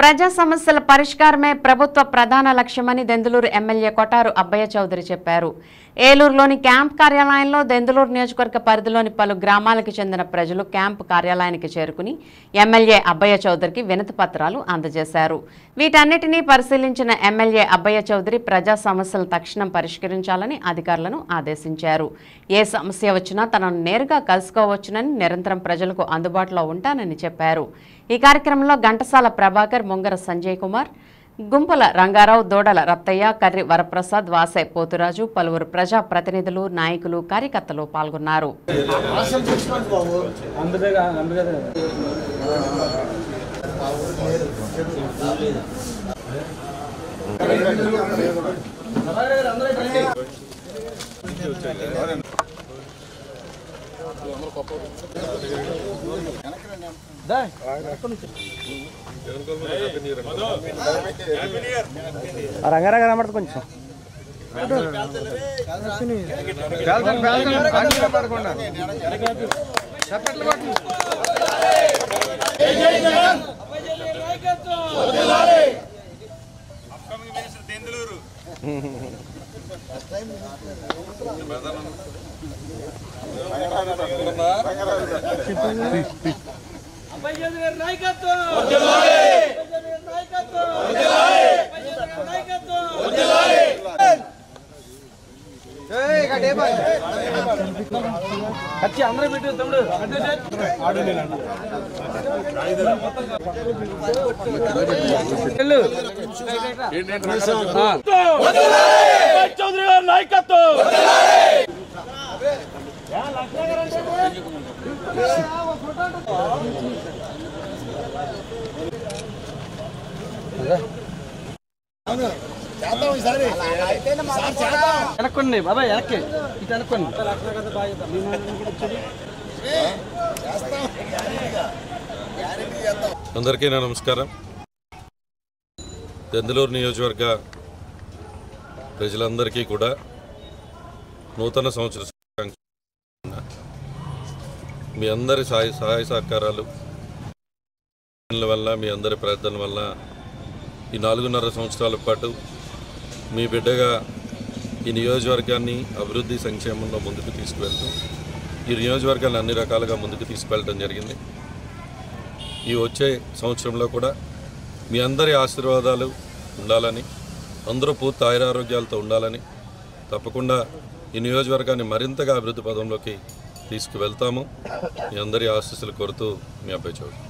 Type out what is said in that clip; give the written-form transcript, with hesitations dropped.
ప్రజా సమస్యల పరిష్కారమే ప్రభుత్వ ప్రధాన లక్ష్యమని దెందులూరు ఎమ్మెల్యే కొటారు అబ్బయ్య చౌదరి చెప్పారు. ఏలూరులోని క్యాంప్ కార్యాలయంలో దెందులూరు నియోజకవర్గ పరిధిలోని పలు గ్రామాలకు చెందిన ప్రజలు క్యాంప్ కార్యాలయానికి చేరుకుని ఎమ్మెల్యే అబ్బయ్య చౌదరికి వినతి పత్రాలు అందజేశారు. వీటన్నిటినీ పరిశీలించిన ఎమ్మెల్యే అబ్బయ్య చౌదరి ప్రజా సమస్యలు తక్షణం పరిష్కరించాలని అధికారులను ఆదేశించారు. ఏ సమస్య వచ్చినా తనను నేరుగా కలుసుకోవచ్చునని, నిరంతరం ప్రజలకు అందుబాటులో ఉంటానని చెప్పారు. ఈ కార్యక్రమంలో ఘంటసాల ప్రభాకర్, ముంగర సంజయ్ కుమార్, గుంపల రంగారావు, దూడల రత్తయ్య, కర్రి వరప్రసాద్, వాసే పోతురాజు, పలువురు ప్రజా ప్రతినిధులు, నాయకులు, కార్యకర్తలు పాల్గొన్నారు. రంగారావు కనబడుతుంది కొంచెం అందరూ పెట్టి తమ్ముడు చౌదరి గారి నాయకత్వం. వెనక్కండి బాబాయ్, వెనక్కి ఇటు వెనక్కండి. అందరికీ నా నమస్కారం. దెందులూరు నియోజకవర్గ ప్రజలందరికీ కూడా నూతన సంవత్సర మీ అందరి సహాయ సహకారాలు వల్ల, మీ అందరి ప్రార్థన వల్ల ఈ 4.5 సంవత్సరాల పాటు మీ బిడ్డగా ఈ నియోజకవర్గాన్ని అభివృద్ధి సంక్షేమంలో ముందుకు తీసుకువెళ్తూ ఈ నియోజకవర్గాన్ని అన్ని రకాలుగా ముందుకు తీసుకువెళ్ళడం జరిగింది. ఈ వచ్చే సంవత్సరంలో కూడా మీ అందరి ఆశీర్వాదాలు ఉండాలని, అందరూ పూర్తి ఆయురారోగ్యాలతో ఉండాలని, తప్పకుండా ఈ నియోజకవర్గాన్ని మరింతగా అభివృద్ధి పదంలోకి తీసుకువెళ్తాము. మీ అందరి ఆశీస్సులు కోరుతూ మీ అబ్బాయి చౌదరి.